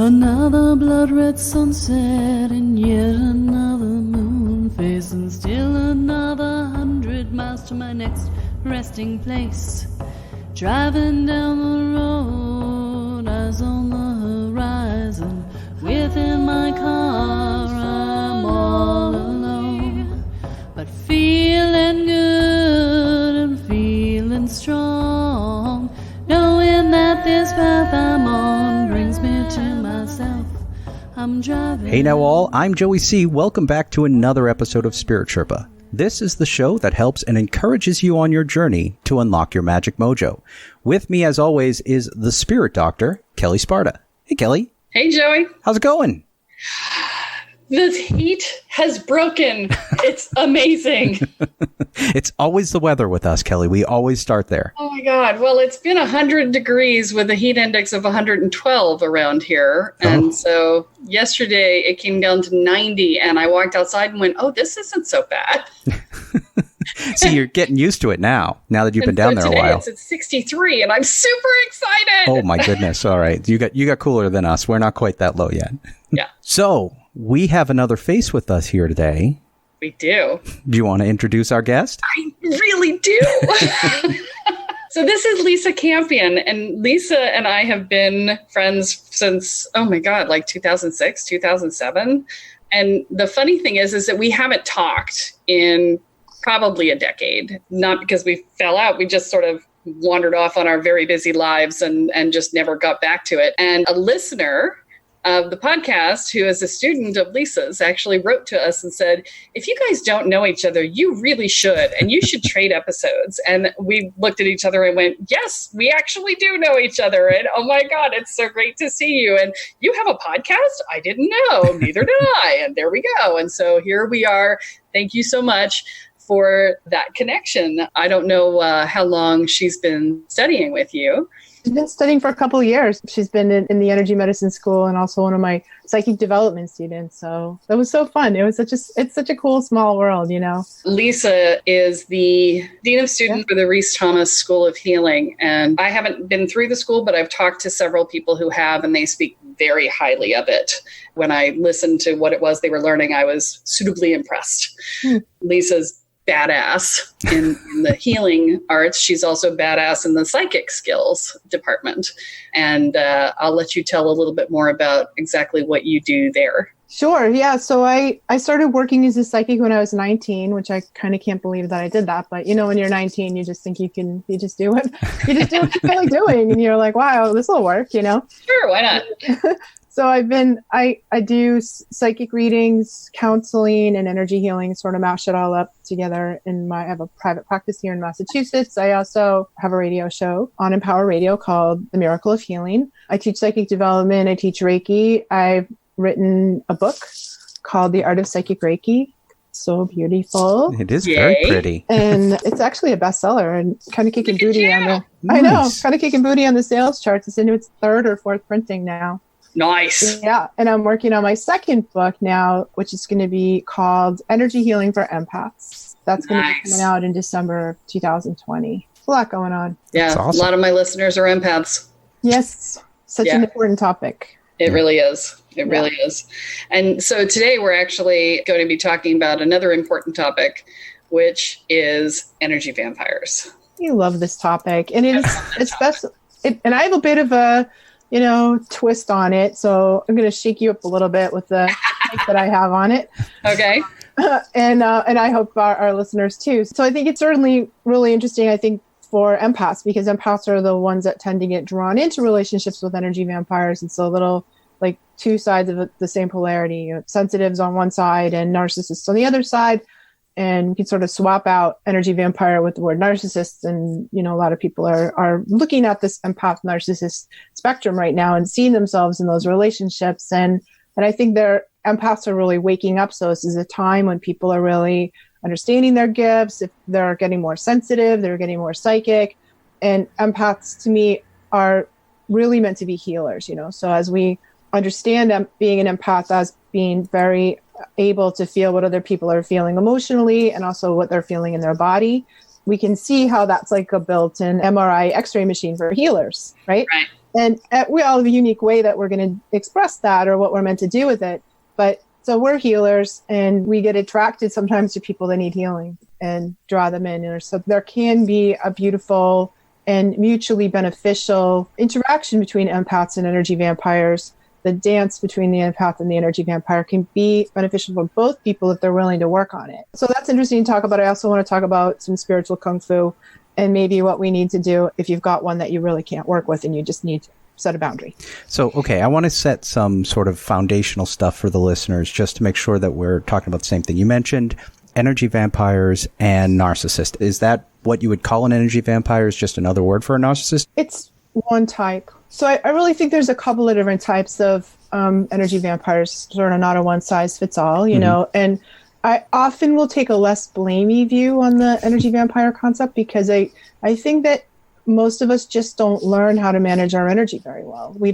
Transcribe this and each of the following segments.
Another blood-red sunset and yet another moon phase, and still another 100 miles to my next resting place. Driving down the road, eyes on the horizon. Within my car, I'm all alone, but feeling good and feeling strong, knowing that this path I'm on brings me to myself. I'm driving. Hey now all, I'm Joey C. Welcome back to another episode of Spirit Sherpa. This is the show that helps and encourages you on your journey to unlock your magic mojo. With me, as always, is the Spirit Doctor, Kelly Sparta. Hey, Kelly. Hey, Joey. How's it going? The heat has broken. It's amazing. It's always the weather with us, Kelly. We always start there. Oh, my God. Well, it's been 100 degrees with a heat index of 112 around here. And so yesterday it came down to 90, and I walked outside and went, oh, this isn't so bad. See, you're getting used to it now that you've been down there a while. It's at 63, and I'm super excited. Oh, my goodness. All right. You got cooler than us. We're not quite that low yet. Yeah. So we have another face with us here today. We do. Do you want to introduce our guest? I really do. So this is Lisa Campion, and Lisa and I have been friends since, oh my God, like 2006, 2007. And the funny thing is that we haven't talked in probably a decade, not because we fell out. We just sort of wandered off on our very busy lives and just never got back to it. And a listener of the podcast, who is a student of Lisa's, actually wrote to us and said, if you guys don't know each other, you really should, and you should trade episodes. And we looked at each other and went, yes, we actually do know each other. And oh my God, it's so great to see you. And you have a podcast? I didn't know. Neither did I. And there we go. And so here we are. Thank you so much for that connection. I don't know how long she's been studying with you. She's been studying for a couple of years. She's been in the energy medicine school and also one of my psychic development students. So that was so fun. It's such a cool small world, you know. Lisa is the Dean of Students for the Reese Thomas School of Healing. And I haven't been through the school, but I've talked to several people who have, and they speak very highly of it. When I listened to what it was they were learning, I was suitably impressed. Lisa's badass in the healing arts. She's also badass in the psychic skills department. And I'll let you tell a little bit more about exactly what you do there. Sure. Yeah. So I started working as a psychic when I was 19, which I kind of can't believe that I did that. But, you know, when you're 19, you just think you just do what you feel like doing. And you're like, wow, this will work, you know? Sure. Why not? So I do psychic readings, counseling, and energy healing, sort of mash it all up together. I have a private practice here in Massachusetts. I also have a radio show on Empower Radio called The Miracle of Healing. I teach psychic development. I teach Reiki. I've written a book called The Art of Psychic Reiki. So beautiful. It is very pretty. And it's actually a bestseller and kind of kicking booty on the, Nice. I know, kind of kicking booty on the sales charts. It's into its third or fourth printing now. Nice. Yeah. And I'm working on my second book now, which is going to be called Energy Healing for Empaths. That's going to be coming out in December of 2020. A lot going on. Yeah. Awesome. A lot of my listeners are empaths. Yes. Such an important topic. It really is. It really is. And so today we're actually going to be talking about another important topic, which is energy vampires. You love this topic. And it's best. And I have a bit of a, twist on it. So I'm going to shake you up a little bit with the take that I have on it. Okay. And I hope our listeners too. So I think it's certainly really interesting, I think, for empaths, because empaths are the ones that tend to get drawn into relationships with energy vampires. It's a little like two sides of the same polarity, sensitives on one side and narcissists on the other side. And you can sort of swap out energy vampire with the word narcissist. And, a lot of people are looking at this empath narcissist spectrum right now and seeing themselves in those relationships. And I think empaths are really waking up. So this is a time when people are really understanding their gifts. If they're getting more sensitive, they're getting more psychic. And empaths, to me, are really meant to be healers, So as we understand being an empath as being very able to feel what other people are feeling emotionally and also what they're feeling in their body, we can see how that's like a built-in MRI X-ray machine for healers, right? And we all have a unique way that we're going to express that or what we're meant to do with it. But so we're healers, and we get attracted sometimes to people that need healing and draw them in. And so there can be a beautiful and mutually beneficial interaction between empaths and energy vampires. The dance between the empath and the energy vampire can be beneficial for both people if they're willing to work on it. So that's interesting to talk about. I also want to talk about some spiritual kung fu and maybe what we need to do if you've got one that you really can't work with and you just need to set a boundary. So, okay, I want to set some sort of foundational stuff for the listeners just to make sure that we're talking about the same thing. You mentioned energy vampires and narcissist. Is that what you would call an energy vampire? Is just another word for a narcissist? It's one type. So I really think there's a couple of different types of energy vampires, sort of not a one size fits all, you know, and I often will take a less blamey view on the energy vampire concept because I think that most of us just don't learn how to manage our energy very well. We're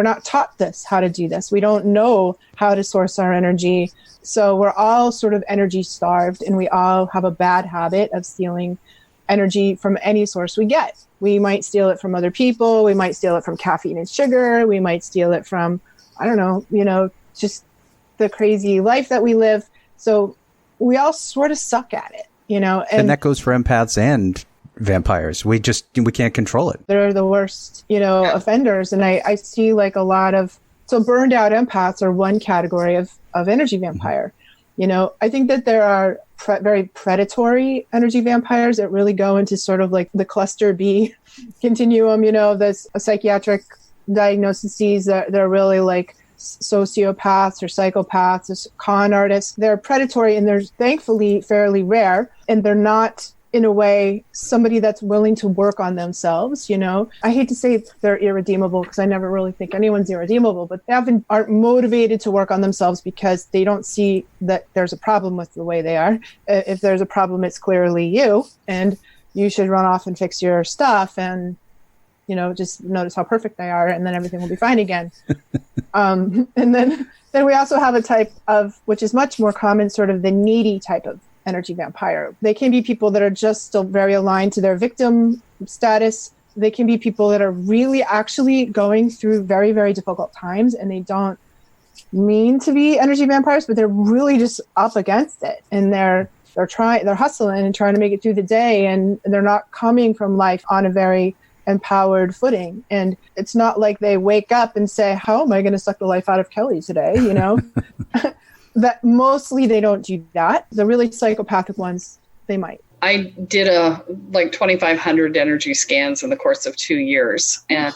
not taught how to do this. We don't know how to source our energy. So we're all sort of energy starved, and we all have a bad habit of stealing energy from any source we get. We might steal it from other people. We might steal it from caffeine and sugar. We might steal it from, I don't know, just the crazy life that we live. So we all sort of suck at it, and that goes for empaths and vampires. We can't control it. They're the worst, offenders. And I see like a lot of, so burned out empaths are one category of energy vampire. I think that there are very predatory energy vampires that really go into sort of like the cluster B continuum, this psychiatric diagnoses that they're really like sociopaths or psychopaths, or con artists. They're predatory, and they're thankfully fairly rare, and they're not in a way somebody that's willing to work on themselves. I hate to say they're irredeemable because I never really think anyone's irredeemable, but they often aren't motivated to work on themselves because they don't see that there's a problem with the way they are. If there's a problem, it's clearly you, and you should run off and fix your stuff and just notice how perfect they are, and then everything will be fine again. And then we also have a type of, which is much more common, sort of the needy type of energy vampire. They can be people that are just still very aligned to their victim status. They can be people that are really actually going through very, very difficult times, and they don't mean to be energy vampires, but they're really just up against it, and they're hustling and trying to make it through the day, and they're not coming from life on a very empowered footing. And it's not like they wake up and say, how am I going to suck the life out of Kelly today? That mostly they don't do that. The really psychopathic ones, they might. I did 2,500 energy scans in the course of 2 years. And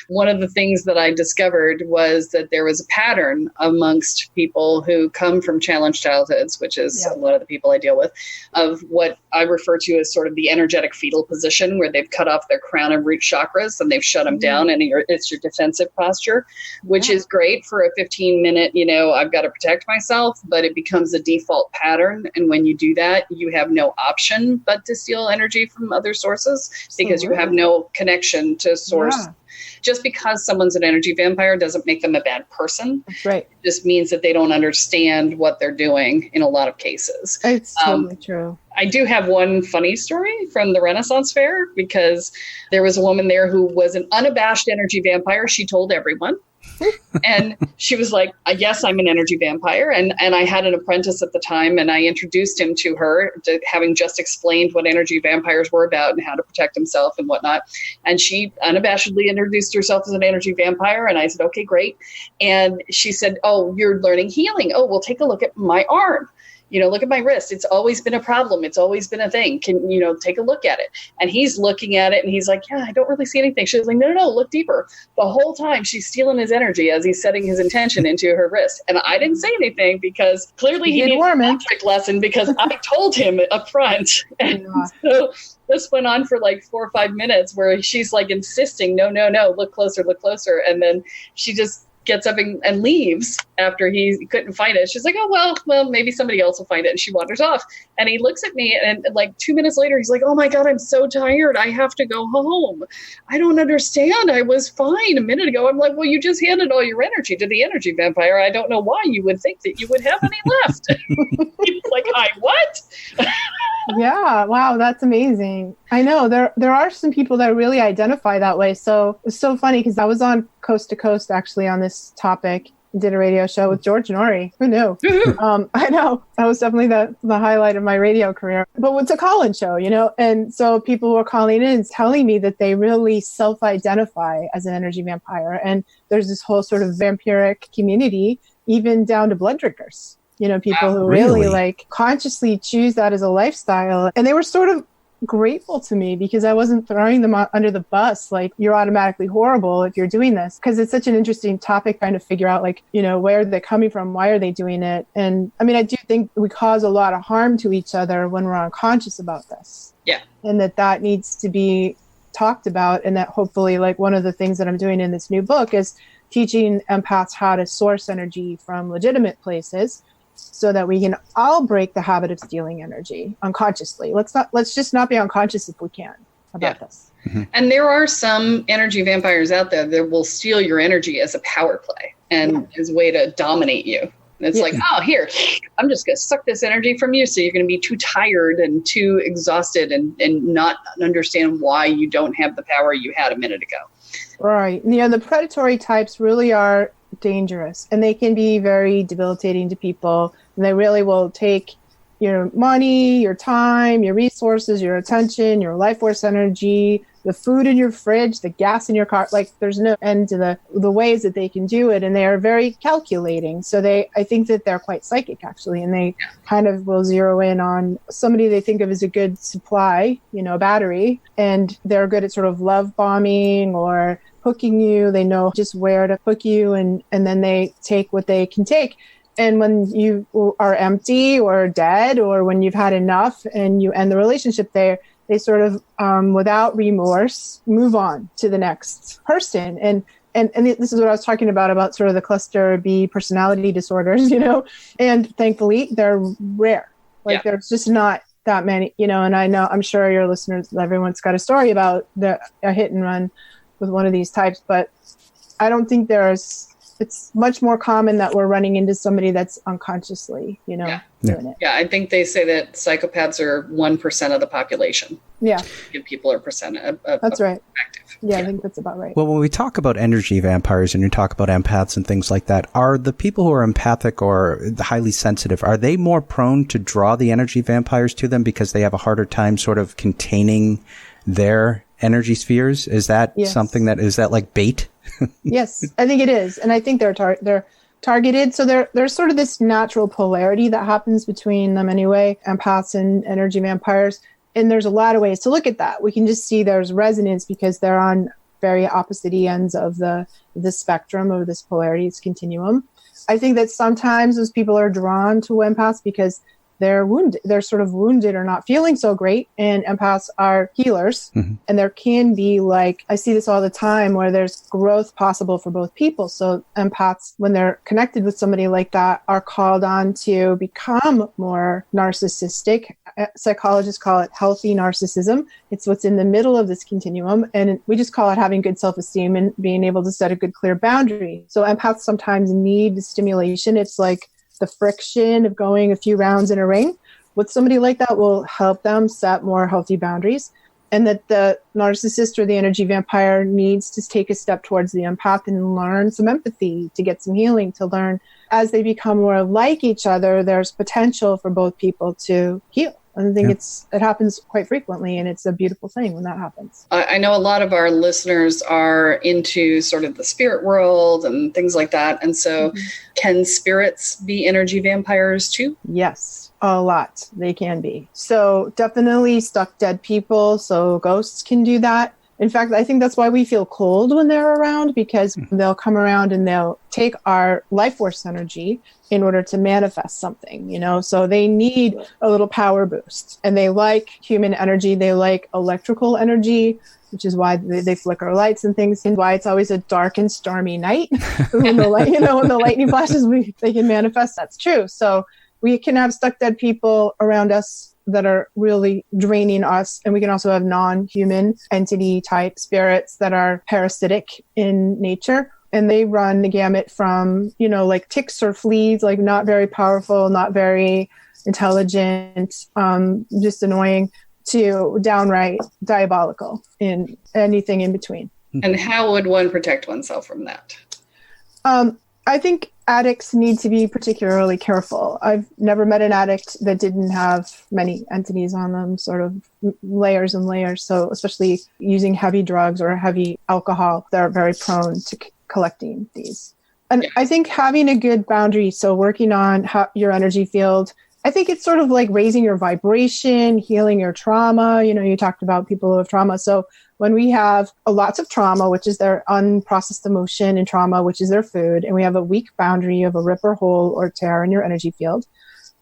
one of the things that I discovered was that there was a pattern amongst people who come from challenged childhoods, which is a lot of the people I deal with, of what I refer to as sort of the energetic fetal position, where they've cut off their crown and root chakras and they've shut them down, and it's your defensive posture, which is great for a 15-minute, I've got to protect myself, but it becomes a default pattern. And when you do that, you have no option but to steal energy from other sources because you have no connection to source. Yeah. Just because someone's an energy vampire doesn't make them a bad person. That's right. It just means that they don't understand what they're doing in a lot of cases. It's totally true. I do have one funny story from the Renaissance Fair, because there was a woman there who was an unabashed energy vampire. She told everyone. And she was like, yes, I'm an energy vampire. And I had an apprentice at the time, and I introduced him to her, having just explained what energy vampires were about and how to protect himself and whatnot. And she unabashedly introduced herself as an energy vampire. And I said, okay, great. And she said, oh, you're learning healing. Oh, well, take a look at my arm. Look at my wrist. It's always been a problem. It's always been a thing. Can, take a look at it. And he's looking at it and he's like, yeah, I don't really see anything. She's like, no, look deeper. The whole time she's stealing his energy as he's setting his intention into her wrist. And I didn't say anything because clearly he needed a magic lesson, because I told him up front. And so this went on for like 4 or 5 minutes where she's like insisting, no, look closer. And then she just gets up and leaves. after he couldn't find it. She's like, oh, well, maybe somebody else will find it. And she wanders off. And he looks at me, and like 2 minutes later, he's like, oh my God, I'm so tired. I have to go home. I don't understand. I was fine a minute ago. I'm like, well, you just handed all your energy to the energy vampire. I don't know why you would think that you would have any left. He's like, what? Yeah, wow, that's amazing. I know there are some people that really identify that way. So it's so funny because I was on Coast to Coast actually on this topic. Did a radio show with George Norrie. Who knew? I know that was definitely the highlight of my radio career. But it's a call-in show, and so people were calling in and telling me that they really self-identify as an energy vampire, and there's this whole sort of vampiric community, even down to blood drinkers. People who really like consciously choose that as a lifestyle, and they were sort of grateful to me because I wasn't throwing them under the bus like you're automatically horrible if you're doing this, because it's such an interesting topic trying to figure out where they're coming from, why are they doing it. And I mean, I do think we cause a lot of harm to each other when we're unconscious about this, and that needs to be talked about, and that hopefully one of the things that I'm doing in this new book is teaching empaths how to source energy from legitimate places, so that we can all break the habit of stealing energy unconsciously. Let's just not be unconscious if we can about this. Mm-hmm. And there are some energy vampires out there that will steal your energy as a power play and as a way to dominate you. And it's like, oh, here, I'm just going to suck this energy from you. So you're going to be too tired and too exhausted and not understand why you don't have the power you had a minute ago. Right. The predatory types really are dangerous, and they can be very debilitating to people, and they really will take your money, your time, your resources, your attention, your life force energy, the food in your fridge, the gas in your car. There's no end to the ways that they can do it, and they are very calculating. So I think that they're quite psychic actually, and they kind of will zero in on somebody they think of as a good supply, a battery, and they're good at sort of love bombing or hooking you. They know just where to hook you, and then they take what they can take. And when you are empty or dead, or when you've had enough and you end the relationship there, they sort of, without remorse, move on to the next person. And this is what I was talking about sort of the cluster B personality disorders, and thankfully they're rare. There's just not that many, and I'm sure your listeners, everyone's got a story about a hit and run with one of these types, but I don't think it's much more common that we're running into somebody that's unconsciously, doing it. Yeah, I think they say that psychopaths are 1% of the population. Yeah. Give people a percent of that's right. perspective. Yeah, I think that's about right. Well, when we talk about energy vampires and you talk about empaths and things like that, are the people who are empathic or highly sensitive, are they more prone to draw the energy vampires to them because they have a harder time sort of containing their energy spheres? Is that something is that like bait? Yes, I think it is. And I think they're targeted. So there's sort of this natural polarity that happens between them anyway, empaths and energy vampires. And there's a lot of ways to look at that. We can just see there's resonance because they're on very opposite ends of the spectrum of this polarities continuum. I think that sometimes those people are drawn to empaths because they're wounded. They're sort of wounded or not feeling so great. And empaths are healers. Mm-hmm. And there can be I see this all the time where there's growth possible for both people. So empaths, when they're connected with somebody like that, are called on to become more narcissistic. Psychologists call it healthy narcissism. It's what's in the middle of this continuum. And we just call it having good self-esteem and being able to set a good, clear boundary. So empaths sometimes need stimulation. It's like the friction of going a few rounds in a ring with somebody like that will help them set more healthy boundaries. And that the narcissist or the energy vampire needs to take a step towards the empath and learn some empathy, to get some healing, to learn as they become more like each other, there's potential for both people to heal. And I think it happens quite frequently, and it's a beautiful thing when that happens. I know a lot of our listeners are into sort of the spirit world and things like that. And so can spirits be energy vampires too? Yes, a lot. They can be. So definitely stuck dead people. So ghosts can do that. In fact, I think that's why we feel cold when they're around, because they'll come around and they'll take our life force energy in order to manifest something, so they need a little power boost, and they like human energy. They like electrical energy. which is why they flicker lights and things, and why it's always a dark and stormy night. When the light, when the lightning flashes, they can manifest. That's true. So we can have stuck dead people around us that are really draining us. And we can also have non-human entity type spirits that are parasitic in nature. And they run the gamut from, like ticks or fleas, like not very powerful, not very intelligent, just annoying, to downright diabolical, in anything in between. And how would one protect oneself from that? I think addicts need to be particularly careful. I've never met an addict that didn't have many entities on them, sort of layers and layers. So especially using heavy drugs or heavy alcohol, they're very prone to collecting these. And I think having a good boundary, so working on your energy field, I think it's sort of like raising your vibration, healing your trauma. You talked about people who have trauma. So when we have lots of trauma, which is their unprocessed emotion, and trauma, which is their food, and we have a weak boundary of a rip or hole or tear in your energy field,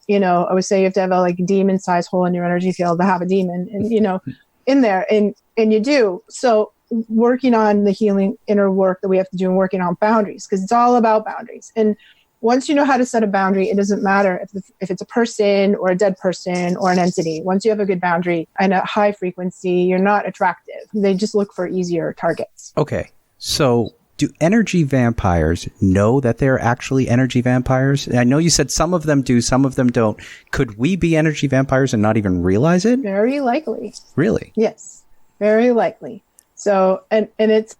I would say you have to have a demon-sized hole in your energy field to have a demon, and in there, and you do. So working on the healing inner work that we have to do, and working on boundaries, because it's all about boundaries. And once you know how to set a boundary, it doesn't matter if it's a person or a dead person or an entity. Once you have a good boundary and a high frequency, you're not attractive. They just look for easier targets. Okay. So do energy vampires know that they're actually energy vampires? I know you said some of them do, some of them don't. Could we be energy vampires and not even realize it? Very likely. Really? Yes, very likely. So, and it's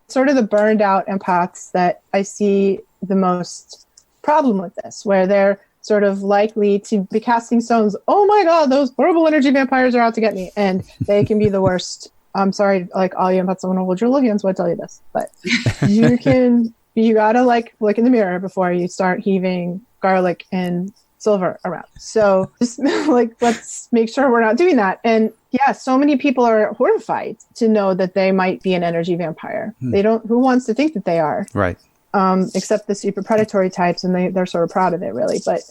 sort of the burned out empaths that I see the most problem with this, where they're sort of likely to be casting stones. Oh my God, those horrible energy vampires are out to get me. And they can be the worst. I'm sorry, all you empaths, someone will hold your little hands while I tell you this, but you gotta look in the mirror before you start heaving garlic and silver around. So just let's make sure we're not doing that. And yeah, so many people are horrified to know that they might be an energy vampire. Who wants to think that they are? Right. Except the super predatory types, and they're sort of proud of it, really. But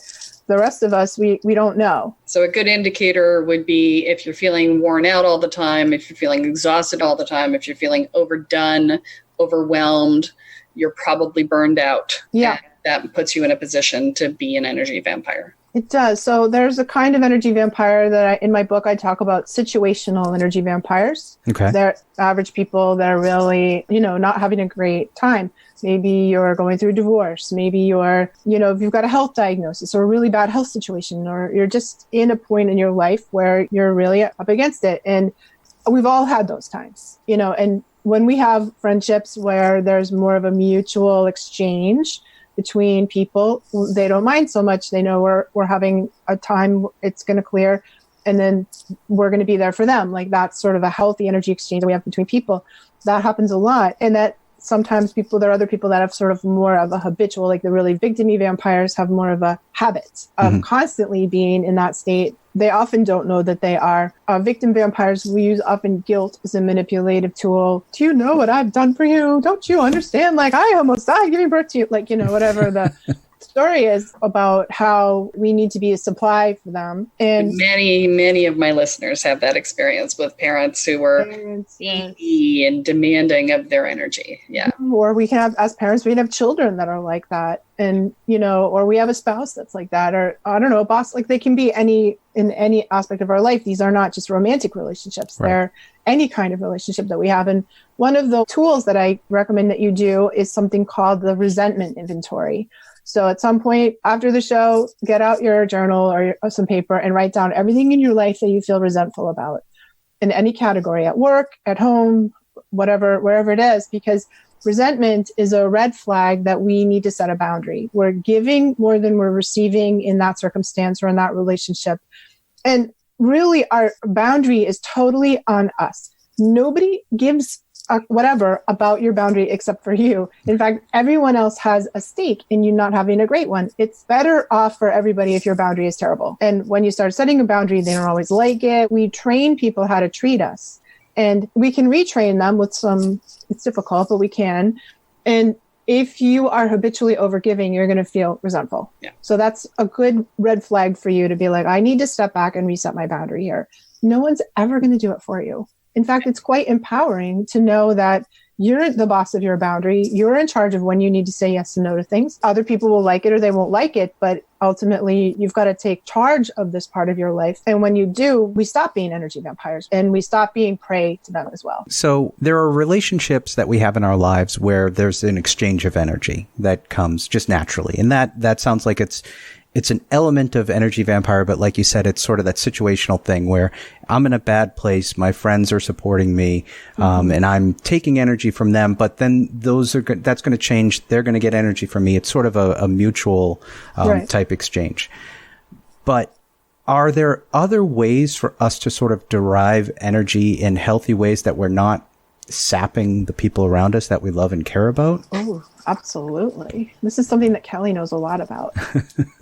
the rest of us, we don't know. So a good indicator would be if you're feeling worn out all the time, if you're feeling exhausted all the time, if you're feeling overdone, overwhelmed, you're probably burned out. Yeah. And that puts you in a position to be an energy vampire. It does. So there's a kind of energy vampire that in my book, I talk about situational energy vampires. Okay. They're average people that are really, not having a great time. Maybe you're going through a divorce. Maybe you're, if you've got a health diagnosis or a really bad health situation, or you're just in a point in your life where you're really up against it. And we've all had those times, and when we have friendships where there's more of a mutual exchange between people, they don't mind so much. They know we're having a time, it's going to clear, and then we're going to be there for them. That's sort of a healthy energy exchange that we have between people. That happens a lot. And that sometimes there are other people that have sort of more of a habitual, the really victim-y vampires have more of a habit of constantly being in that state. They often don't know that they are victim vampires. We use often guilt as a manipulative tool. Do you know what I've done for you? Don't you understand? I almost died giving birth to you. Whatever the story is about how we need to be a supply for them. And many of my listeners have that experience with parents who were needy and demanding of their energy. Yeah. Or we can have, as parents, we can have children that are like that. And, or we have a spouse that's like that, or I don't know, a boss. They can be in any aspect of our life. These are not just romantic relationships. Right. They're any kind of relationship that we have. And one of the tools that I recommend that you do is something called the resentment inventory. So at some point after the show, get out your journal or some paper and write down everything in your life that you feel resentful about in any category, at work, at home, whatever, wherever it is, because resentment is a red flag that we need to set a boundary. We're giving more than we're receiving in that circumstance or in that relationship. And really our boundary is totally on us. Nobody gives whatever about your boundary except for you. In fact, everyone else has a stake in you not having a great one. It's better off for everybody if your boundary is terrible. And when you start setting a boundary, they don't always like it. We train people how to treat us, and we can retrain them with it's difficult, but we can. And if you are habitually overgiving, you're going to feel resentful. Yeah. So that's a good red flag for you to be like, I need to step back and reset my boundary here. No one's ever going to do it for you. In fact, it's quite empowering to know that you're the boss of your boundary. You're in charge of when you need to say yes and no to things. Other people will like it or they won't like it, but ultimately you've got to take charge of this part of your life. And when you do, we stop being energy vampires and we stop being prey to them as well. So there are relationships that we have in our lives where there's an exchange of energy that comes just naturally. And that sounds like it's an element of energy vampire, but like you said, it's sort of that situational thing where I'm in a bad place, my friends are supporting me, and I'm taking energy from them, but then that's going to change. They're going to get energy from me. It's sort of a mutual type exchange. But are there other ways for us to sort of derive energy in healthy ways that we're not sapping the people around us that we love and care about? Oh, absolutely. This is something that Kelly knows a lot about.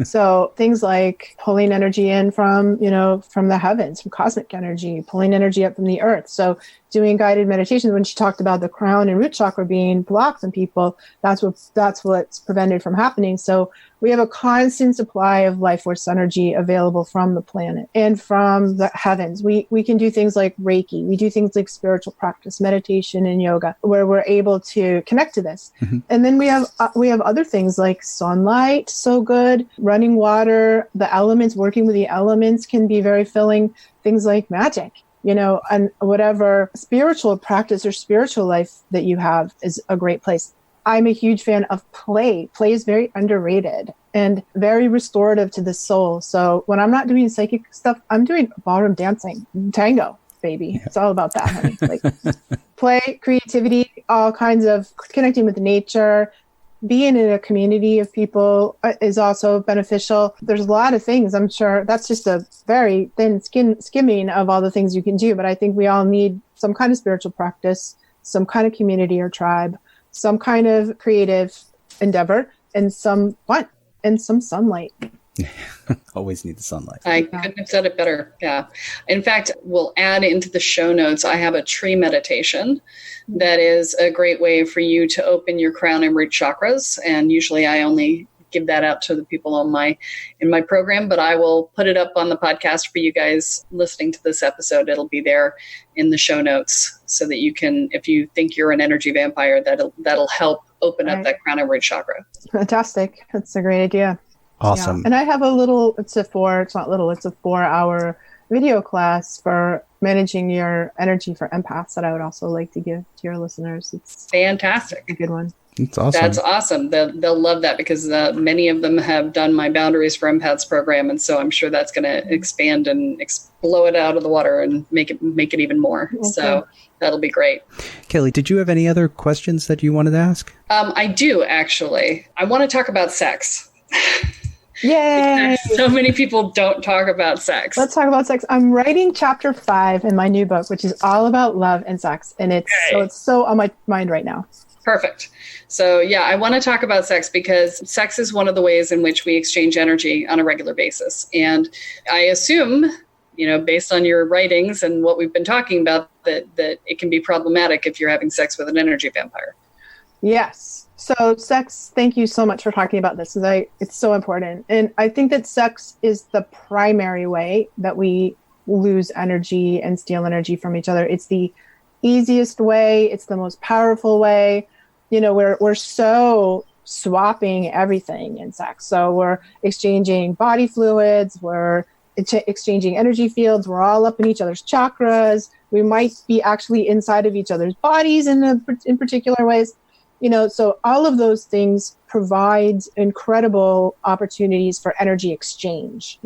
So things like pulling energy in from the heavens, from cosmic energy, pulling energy up from the earth. So doing guided meditations, when she talked about the crown and root chakra being blocked in people, that's what's prevented from happening. So we have a constant supply of life force energy available from the planet and from the heavens. We can do things like Reiki. We do things like spiritual practice, meditation, and yoga, where we're able to connect to this. Mm-hmm. And then we have other things like sunlight, so good, running water, the elements, working with the elements can be very filling. Things like magic, and whatever spiritual practice or spiritual life that you have is a great place. I'm a huge fan of play. Play is very underrated and very restorative to the soul. So when I'm not doing psychic stuff, I'm doing ballroom dancing, tango, baby. Yeah. It's all about that, honey. Like play, creativity, all kinds of connecting with nature. Being in a community of people is also beneficial. There's a lot of things. I'm sure that's just a very thin skimming of all the things you can do. But I think we all need some kind of spiritual practice, some kind of community or tribe, some kind of creative endeavor, and some fun and some sunlight. Always need the sunlight. I couldn't have said it better. Yeah. In fact, we'll add into the show notes, I have a tree meditation that is a great way for you to open your crown and root chakras. And usually I only give that out to the people in my program, but I will put it up on the podcast for you guys listening to this episode. It'll be there in the show notes so that you can, if you think you're an energy vampire, that'll help open up that crown and root chakra. Fantastic. That's a great idea. Awesome. Yeah. And I have it's a 4-hour video class for managing your energy for empaths that I would also like to give to your listeners. It's fantastic. A good one. It's awesome. That's awesome. They'll love that because many of them have done my Boundaries for Empaths program. And so I'm sure that's going to expand and blow it out of the water and make it even more. Okay. So that'll be great. Kelly, did you have any other questions that you wanted to ask? I do, actually. I want to talk about sex. Yay! So many people don't talk about sex. Let's talk about sex. I'm writing chapter 5 in my new book, which is all about love and sex. And it's so on my mind right now. Perfect. So yeah, I want to talk about sex because sex is one of the ways in which we exchange energy on a regular basis. And I assume, based on your writings and what we've been talking about, that it can be problematic if you're having sex with an energy vampire. Yes. So sex, thank you so much for talking about this. It's so important. And I think that sex is the primary way that we lose energy and steal energy from each other. It's the easiest way. It's the most powerful way. We're so swapping everything in sex. So we're exchanging body fluids. We're exchanging energy fields. We're all up in each other's chakras. We might be actually inside of each other's bodies in particular ways. So all of those things provide incredible opportunities for energy exchange,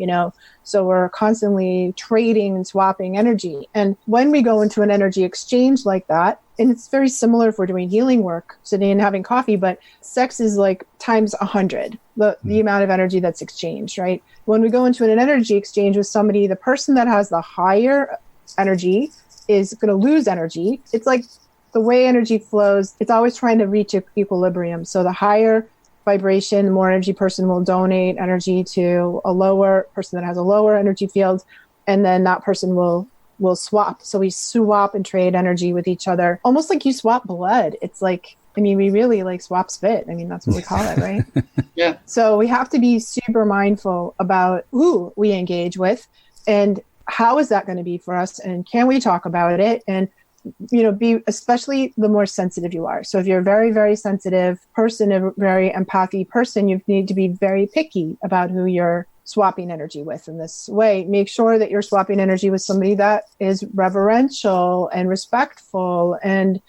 so we're constantly trading and swapping energy. And when we go into an energy exchange like that, and it's very similar if we're doing healing work, sitting and having coffee, but sex is like times 100, the amount of energy that's exchanged, right? When we go into an energy exchange with somebody, the person that has the higher energy is going to lose energy. It's like the way energy flows, it's always trying to reach equilibrium. So the higher vibration, the more energy person will donate energy to a lower person that has a lower energy field, and then that person will swap. So we swap and trade energy with each other, almost like you swap blood. It's like, we really like swap spit. That's what we call it, right? Yeah. So we have to be super mindful about who we engage with and how is that going to be for us, and can we talk about it, and be, especially the more sensitive you are. So if you're a very, very sensitive person, a very empathy person, you need to be very picky about who you're swapping energy with in this way. Make sure that you're swapping energy with somebody that is reverential and respectful and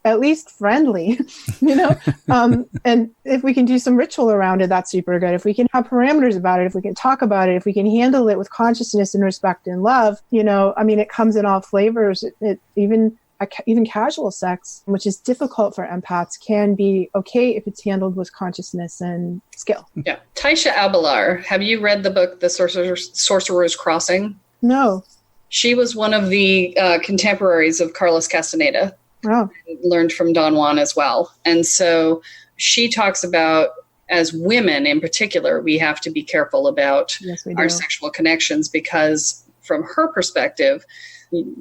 at least friendly, and if we can do some ritual around it, that's super good. If we can have parameters about it, if we can talk about it, if we can handle it with consciousness and respect and love, it comes in all flavors. Even casual sex, which is difficult for empaths, can be okay if it's handled with consciousness and skill. Yeah. Taisha Abelar, have you read the book, The Sorcerer's Crossing? No. She was one of the contemporaries of Carlos Castaneda. Oh. Learned from Don Juan as well. And so she talks about, as women in particular, we have to be careful about our sexual connections, because from her perspective,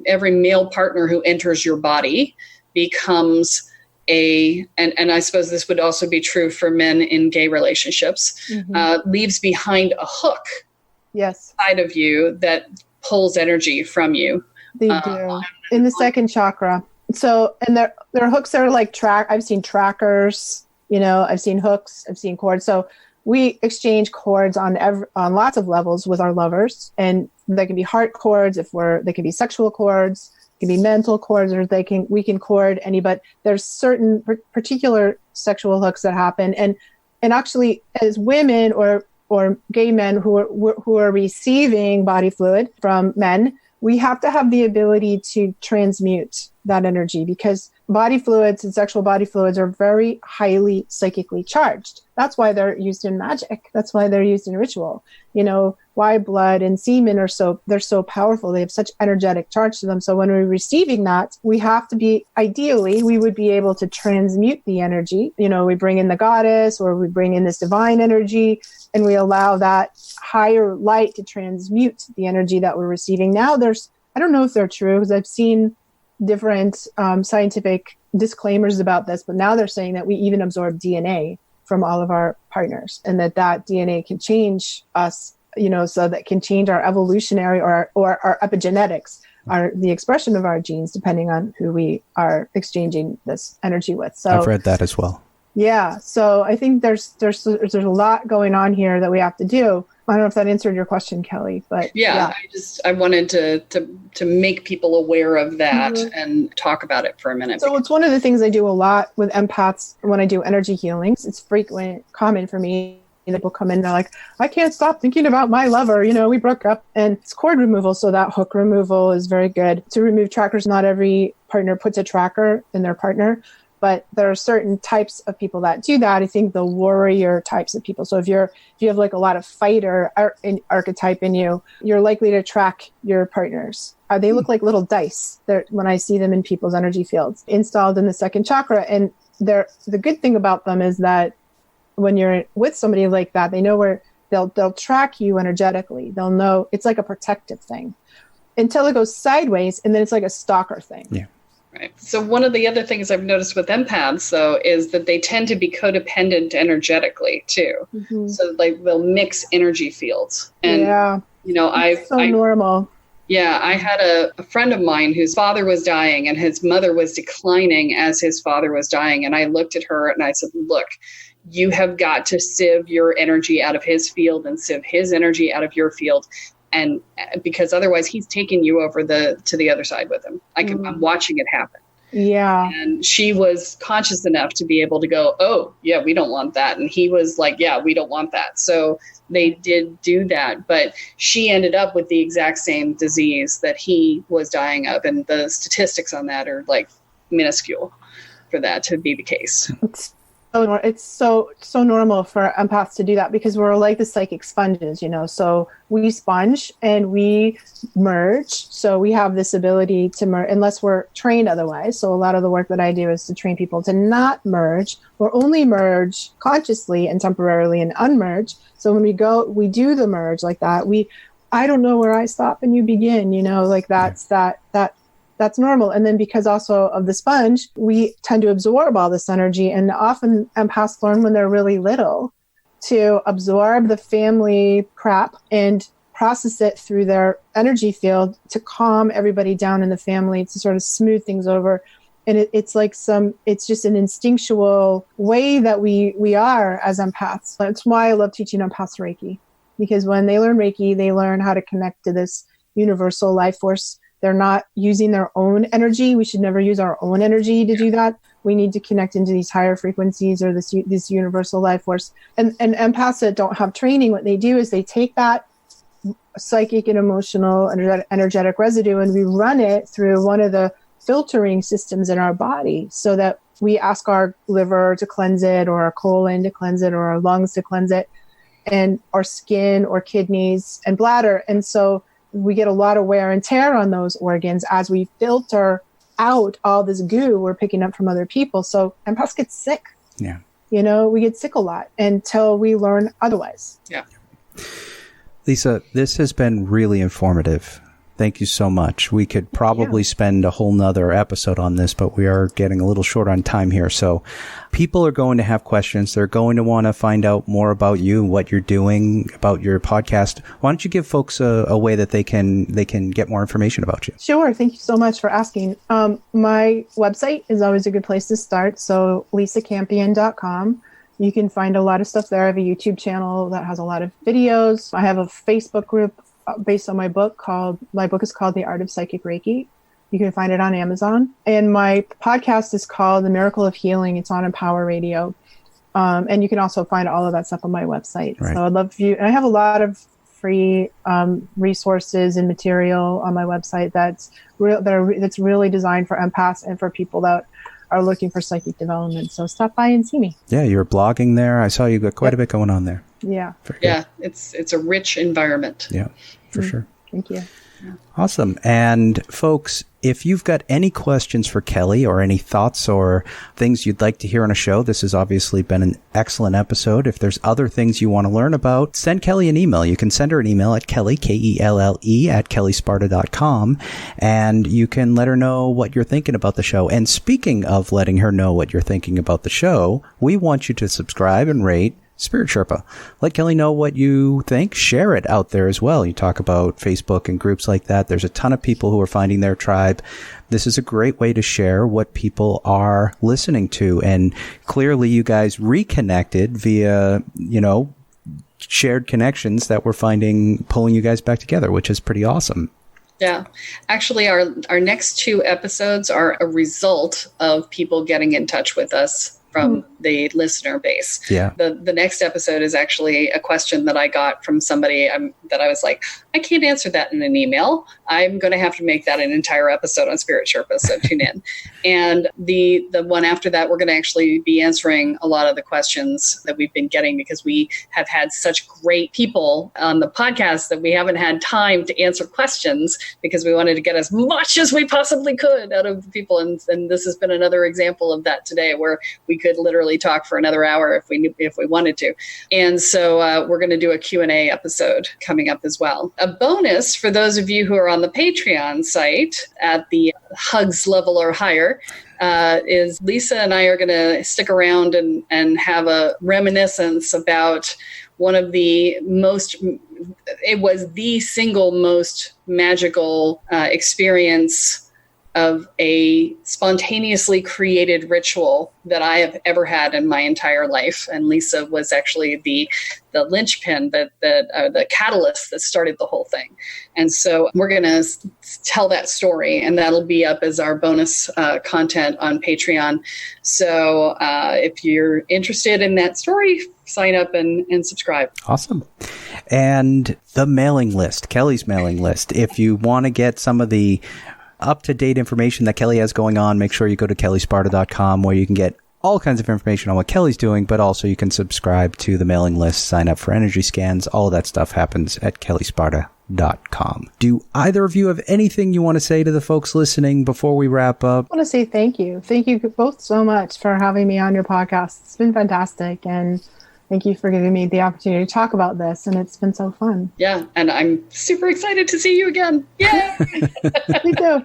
every male partner who enters your body becomes and I suppose this would also be true for men in gay relationships, leaves behind a hook side of you that pulls energy from you. They do. In the second chakra. So, and their hooks are like I've seen trackers, I've seen hooks, I've seen cords. So we exchange cords on lots of levels with our lovers, and they can be heart cords they can be sexual cords, it can be mental cords, or we can cord but there's certain particular sexual hooks that happen. And actually, as women or gay men who are receiving body fluid from men, we have to have the ability to transmute that energy, because body fluids and sexual body fluids are very highly psychically charged. That's why they're used in magic. That's why they're used in ritual. Why blood and semen they're so powerful. They have such energetic charge to them. So when we're receiving that, we have to be, ideally, we would be able to transmute the energy. We bring in the goddess, or we bring in this divine energy, and we allow that higher light to transmute the energy that we're receiving. Now I don't know if they're true, because I've seen different scientific disclaimers about this, but now they're saying that we even absorb DNA from all of our partners, and that DNA can change us, so that can change our evolutionary or our epigenetics, the expression of our genes, depending on who we are exchanging this energy with. So I've read that as well. Yeah. So I think there's a lot going on here that we have to do. I don't know if that answered your question, Kelly, but yeah. I wanted to make people aware of that and talk about it for a minute. So it's one of the things I do a lot with empaths when I do energy healings. It's common for me. People come in and they're like, I can't stop thinking about my lover. We broke up, and it's cord removal. So that hook removal is very good to remove trackers. Not every partner puts a tracker in their partner, but there are certain types of people that do that. I think the warrior types of people. So if you have like a lot of fighter archetype in you, you're likely to track your partners. They look like little dice when I see them in people's energy fields installed in the second chakra. And the good thing about them is that when you're with somebody like that, they know where they'll track you energetically. They'll know it's like a protective thing until it goes sideways, and then it's like a stalker thing. Yeah. Right. So one of the other things I've noticed with empaths, though, is that they tend to be codependent energetically too. Mm-hmm. So they'll mix energy fields. And it's normal. Yeah, I had a friend of mine whose father was dying, and his mother was declining as his father was dying. And I looked at her and I said, look, you have got to sieve your energy out of his field and sieve his energy out of your field. And because otherwise he's taking you over to the other side with him. I'm watching it happen. Yeah. And she was conscious enough to be able to go, oh, yeah, we don't want that. And he was like, yeah, we don't want that. So they did do that. But she ended up with the exact same disease that he was dying of. And the statistics on that are like minuscule for that to be the case. It's so normal for empaths to do that, because we're like the psychic sponges, so we sponge and we merge. So we have this ability to merge unless we're trained otherwise. So a lot of the work that I do is to train people to not merge, or only merge consciously and temporarily and unmerge. So when we do the merge like that, I don't know where I stop and you begin, like that's normal. And then because also of the sponge, we tend to absorb all this energy. And often empaths learn when they're really little to absorb the family crap and process it through their energy field to calm everybody down in the family, to sort of smooth things over. And it's like it's just an instinctual way that we are as empaths. That's why I love teaching empaths Reiki, because when they learn Reiki, they learn how to connect to this universal life force. They're not using their own energy. We should never use our own energy to do that. We need to connect into these higher frequencies or this universal life force. And empaths that don't have training, what they do is they take that psychic and emotional energetic residue and we run it through one of the filtering systems in our body, so that we ask our liver to cleanse it, or our colon to cleanse it, or our lungs to cleanse it, and our skin or kidneys and bladder. And so we get a lot of wear and tear on those organs as we filter out all this goo we're picking up from other people. So empaths get sick. Yeah. We get sick a lot until we learn otherwise. Yeah. Lisa, this has been really informative. Thank you so much. We could probably spend a whole nother episode on this, but we are getting a little short on time here. So people are going to have questions. They're going to want to find out more about you, what you're doing, about your podcast. Why don't you give folks a way that they can get more information about you? Sure. Thank you so much for asking. My website is always a good place to start. So lisacampion.com. You can find a lot of stuff there. I have a YouTube channel that has a lot of videos. I have a Facebook group based on my book is called The Art of Psychic Reiki. You can find it on Amazon. And my podcast is called The Miracle of Healing. It's on Empower Radio. And you can also find all of that stuff on my website. Right. So I'd love you. And I have a lot of free resources and material on my website that's really designed for empaths and for people that are looking for psychic development. So stop by and see me. Yeah, you're blogging there. I saw you got quite a bit going on there. Yeah. Yeah, it's a rich environment. Yeah, for sure. Thank you. Awesome. And folks, if you've got any questions for Kelly or any thoughts or things you'd like to hear on a show, this has obviously been an excellent episode. If there's other things you want to learn about, send Kelly an email. You can send her an email at Kelly, K-E-L-L-E, at kellysparta.com, and you can let her know what you're thinking about the show. And speaking of letting her know what you're thinking about the show, we want you to subscribe and rate Spirit Sherpa. Let Kelly know what you think. Share it out there as well. You talk about Facebook and groups like that. There's a ton of people who are finding their tribe. This is a great way to share what people are listening to. And clearly you guys reconnected via, shared connections that we're finding pulling you guys back together, which is pretty awesome. Yeah. Actually, our next two episodes are a result of people getting in touch with us from the listener base. Yeah. The next episode is actually a question that I got from somebody that I was like, I can't answer that in an email. I'm going to have to make that an entire episode on Spirit Sherpa, so tune in. And the one after that, we're going to actually be answering a lot of the questions that we've been getting, because we have had such great people on the podcast that we haven't had time to answer questions, because we wanted to get as much as we possibly could out of people. And this has been another example of that today, where we could literally talk for another hour if we wanted to. And so we're going to do a Q&A episode coming up as well. A bonus for those of you who are on the Patreon site at the hugs level or higher is Lisa and I are going to stick around and have a reminiscence about one of the it was the single most magical experience of a spontaneously created ritual that I have ever had in my entire life. And Lisa was actually the linchpin, the catalyst that started the whole thing. And so we're going to tell that story, and that'll be up as our bonus content on Patreon. So if you're interested in that story, sign up and subscribe. Awesome. And the mailing list, Kelly's mailing list. If you want to get some of the up-to-date information that Kelly has going on, make sure you go to kellysparta.com, where you can get all kinds of information on what Kelly's doing, but also you can subscribe to the mailing list, sign up for energy scans. All of that stuff happens at kellysparta.com. Do either of you have anything you want to say to the folks listening before we wrap up? I want to say thank you. Thank you both so much for having me on your podcast. It's been fantastic, and thank you for giving me the opportunity to talk about this, and it's been so fun. Yeah, and I'm super excited to see you again. Yay! Me too.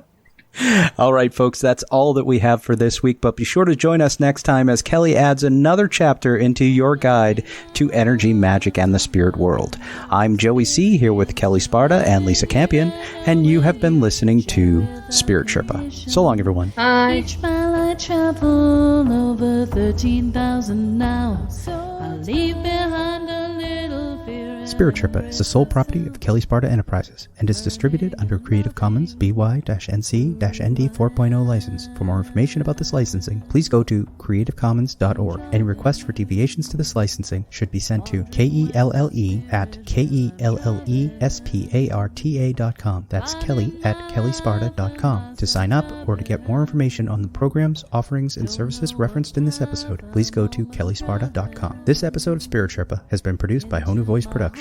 All right, folks, that's all that we have for this week, but be sure to join us next time as Kelly adds another chapter into your guide to energy, magic, and the spirit world. I'm Joey C. here with Kelly Sparta and Lisa Campion, and you have been listening to Spirit Sherpa. So long, everyone. Bye. Each mile I travel over 13,000 now. I leave behind a little fear. Spirit Sherpa is the sole property of Kelly Sparta Enterprises and is distributed under Creative Commons BY-NC-ND 4.0 license. For more information about this licensing, please go to creativecommons.org. Any requests for deviations to this licensing should be sent to KELLE@KELLESPARTA.com. That's Kelly@KellySparta.com. To sign up or to get more information on the programs, offerings, and services referenced in this episode, please go to KellySparta.com. This episode of Spirit Sherpa has been produced by Honu Voice Productions.